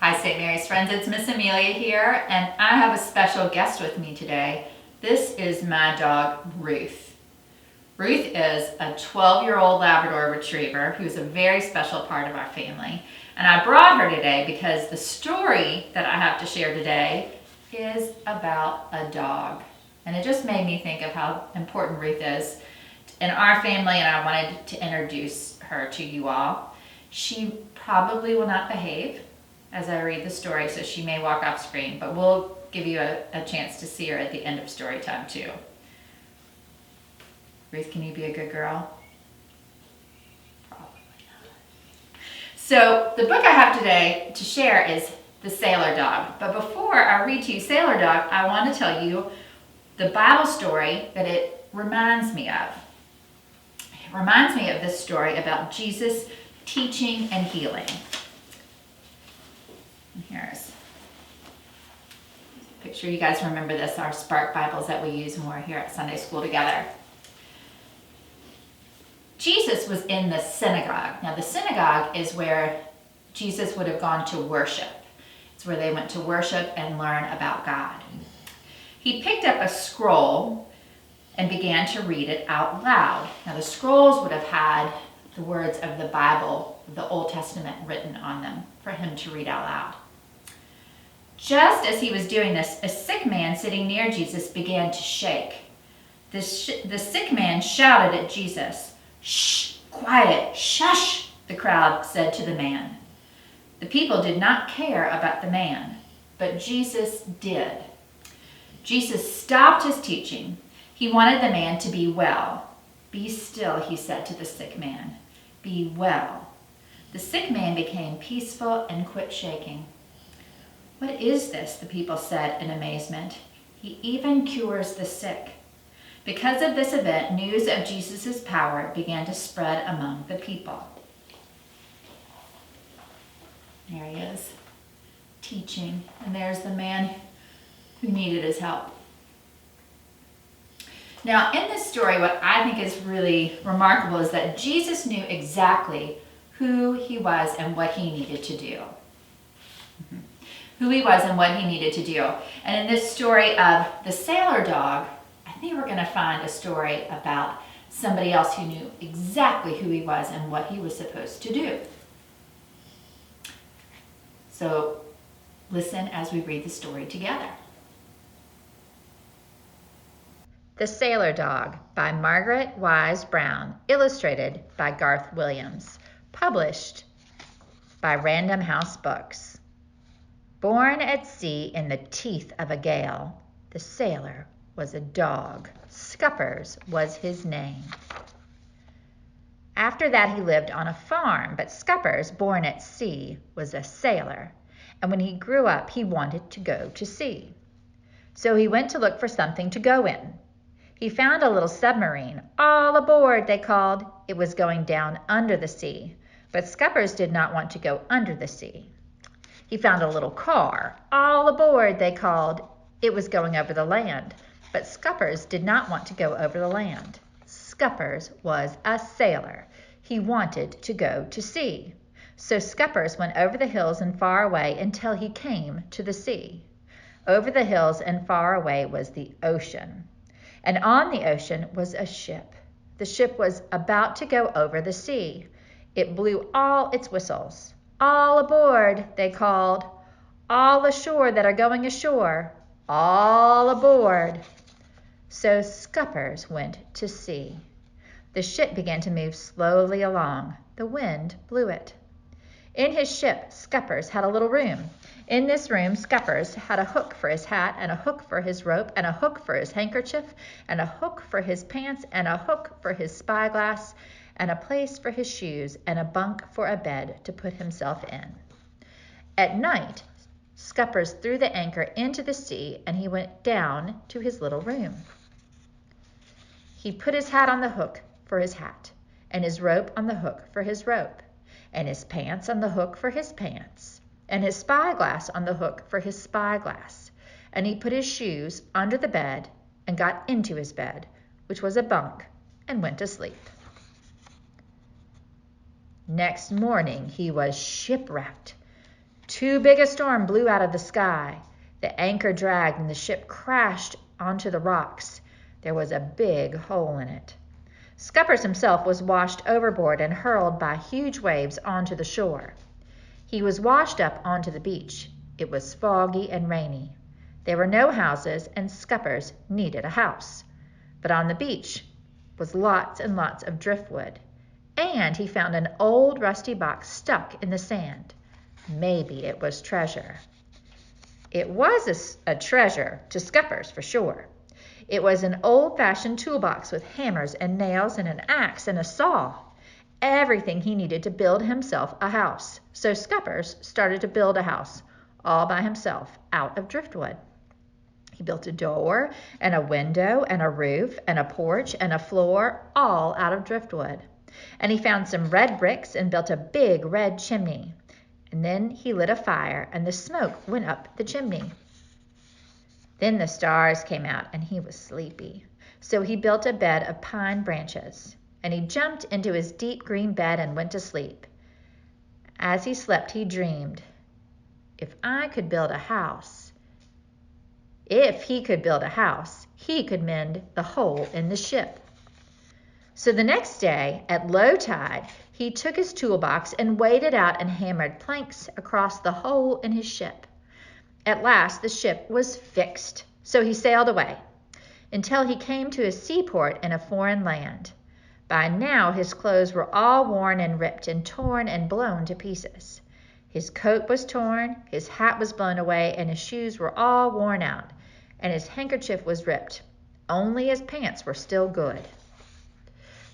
Hi, St. Mary's friends. It's Miss Amelia here, and I have a special guest with me today. This is my dog, Ruth. Ruth is a 12-year-old Labrador Retriever who's a very special part of our family. And I brought her today because the story that I have to share today is about a dog. And it just made me think of how important Ruth is in our family, and I wanted to introduce her to you all. She probably will not behave as I read the story, so she may walk off screen, but we'll give you a chance to see her at the end of story time too. Ruth, can you be a good girl? Probably not. So the book I have today to share is The Sailor Dog. But before I read to you Sailor Dog, I want to tell you the Bible story that it reminds me of. It reminds me of this story about Jesus teaching and healing. Here's a picture. You guys remember this, our Spark Bibles that we use more here at Sunday school together. Jesus was in the synagogue. Now the synagogue is where Jesus would have gone to worship. It's where they went to worship and learn about God. He picked up a scroll and began to read it out loud. Now the scrolls would have had the words of the Bible, the Old Testament, written on them for him to read out loud. Just as he was doing this, a sick man sitting near Jesus began to shake. The sick man shouted at Jesus. "Shh, quiet, shush," the crowd said to the man. The people did not care about the man, but Jesus did. Jesus stopped his teaching. He wanted the man to be well. "Be still," he said to the sick man. "Be well." The sick man became peaceful and quit shaking. "What is this?" the people said in amazement. "He even cures the sick." Because of this event, news of Jesus' power began to spread among the people. There he is, teaching, and there's the man who needed his help. Now, in this story, what I think is really remarkable is that Jesus knew exactly who he was and what he needed to do. Who he was and what he needed to do. And in this story of the sailor dog, I think we're going to find a story about somebody else who knew exactly who he was and what he was supposed to do. So listen as we read the story together. The Sailor Dog by Margaret Wise Brown, illustrated by Garth Williams, published by Random House Books. Born at sea in the teeth of a gale, the sailor was a dog. Scuppers was his name. After that he lived on a farm, but Scuppers, born at sea, was a sailor, and when he grew up he wanted to go to sea. So he went to look for something to go in. He found a little submarine. "All aboard," they called. It was going down under the sea, but Scuppers did not want to go under the sea. He found a little car. "All aboard," they called. It was going over the land, but Scuppers did not want to go over the land. Scuppers was a sailor. He wanted to go to sea. So Scuppers went over the hills and far away until he came to the sea. Over the hills and far away was the ocean. And on the ocean was a ship. The ship was about to go over the sea. It blew all its whistles. "All aboard," they called. "All ashore that are going ashore. All aboard." So Scuppers went to sea. The ship began to move slowly along. The wind blew it. In his ship, Scuppers had a little room. In this room, Scuppers had a hook for his hat, and a hook for his rope, and a hook for his handkerchief, and a hook for his pants, and a hook for his spyglass, and a place for his shoes, and a bunk for a bed to put himself in. At night, Scuppers threw the anchor into the sea, and he went down to his little room. He put his hat on the hook for his hat, and his rope on the hook for his rope, and his pants on the hook for his pants, and his spyglass on the hook for his spyglass. And he put his shoes under the bed and got into his bed, which was a bunk, and went to sleep. Next morning he was shipwrecked. Too big a storm blew out of the sky. The anchor dragged and the ship crashed onto the rocks. There was a big hole in it. Scuppers himself was washed overboard and hurled by huge waves onto the shore. He was washed up onto the beach. It was foggy and rainy. There were no houses, and Scuppers needed a house. But on the beach was lots and lots of driftwood, and he found an old rusty box stuck in the sand. Maybe it was treasure. It was a treasure to Scuppers for sure. It was an old-fashioned toolbox with hammers and nails and an axe and a saw. Everything he needed to build himself a house. So Scuppers started to build a house all by himself out of driftwood. He built a door and a window and a roof and a porch and a floor, all out of driftwood. And he found some red bricks and built a big red chimney. And then he lit a fire, and the smoke went up the chimney. Then the stars came out, and he was sleepy. So he built a bed of pine branches, and he jumped into his deep green bed and went to sleep. As he slept, he dreamed, if he could build a house, he could mend the hole in the ship. So the next day, at low tide, he took his toolbox and waded out and hammered planks across the hole in his ship. At last, the ship was fixed, so he sailed away until he came to a seaport in a foreign land. By now, his clothes were all worn and ripped and torn and blown to pieces. His coat was torn, his hat was blown away, and his shoes were all worn out, and his handkerchief was ripped. Only his pants were still good.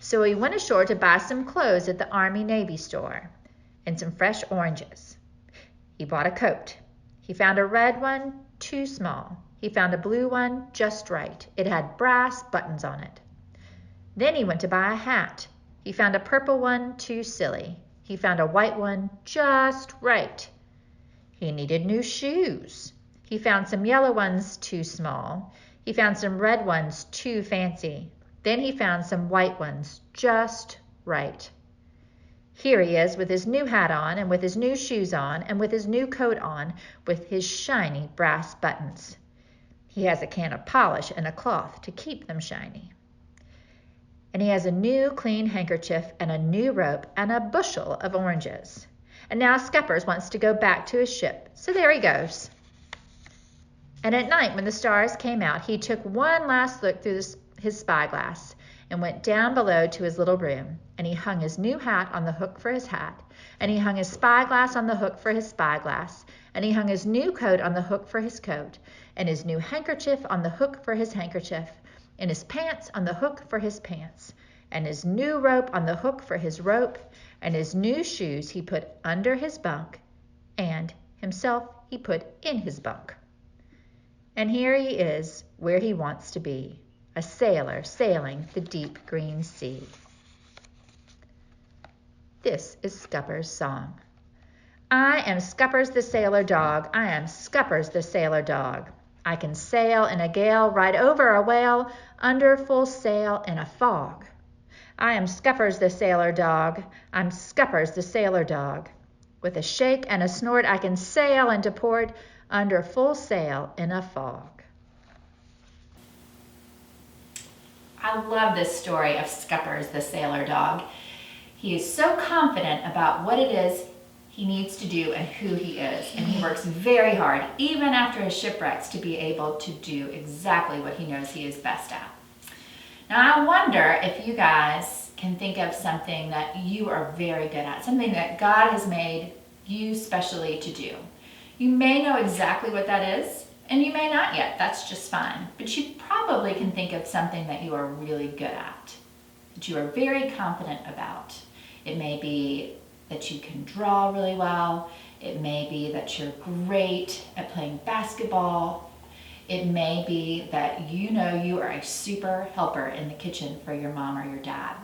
So he went ashore to buy some clothes at the Army-Navy store and some fresh oranges. He bought a coat. He found a red one, too small. He found a blue one, just right. It had brass buttons on it. Then he went to buy a hat. He found a purple one, too silly. He found a white one, just right. He needed new shoes. He found some yellow ones, too small. He found some red ones, too fancy. Then he found some white ones, just right. Here he is with his new hat on, and with his new shoes on, and with his new coat on, with his shiny brass buttons. He has a can of polish and a cloth to keep them shiny. And he has a new clean handkerchief and a new rope and a bushel of oranges. And now Scuppers wants to go back to his ship, so there he goes. And at night, when the stars came out, he took one last look through his spyglass and went down below to his little room, and he hung his new hat on the hook for his hat, and he hung his spyglass on the hook for his spyglass, and he hung his new coat on the hook for his coat, and his new handkerchief on the hook for his handkerchief, and his pants on the hook for his pants, and his new rope on the hook for his rope, and his new shoes he put under his bunk, and himself he put in his bunk. And here he is where he wants to be, a sailor sailing the deep green sea. This is Scuppers' song. I am Scuppers the sailor dog. I am Scuppers the sailor dog. I can sail in a gale, ride over a whale, under full sail in a fog. I am Scuppers the sailor dog. I'm Scuppers the sailor dog. With a shake and a snort, I can sail into port under full sail in a fog. I love this story of Scuppers the sailor dog. He is so confident about what it is he needs to do and who he is, and he works very hard, even after his shipwrecks, to be able to do exactly what he knows he is best at. Now, I wonder if you guys can think of something that you are very good at, something that God has made you specially to do. You may know exactly what that is, and you may not yet. That's just fine. But you probably can think of something that you are really good at, that you are very confident about. It may be that you can draw really well. It may be that you're great at playing basketball. It may be that you know you are a super helper in the kitchen for your mom or your dad.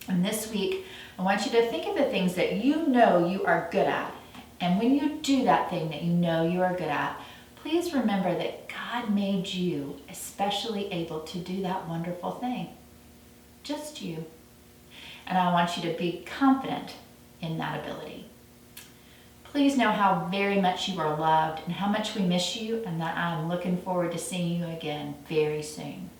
And this week, I want you to think of the things that you know you are good at. And when you do that thing that you know you are good at, please remember that God made you especially able to do that wonderful thing. Just you. And I want you to be confident in that ability. Please know how very much you are loved and how much we miss you, and that I'm looking forward to seeing you again very soon.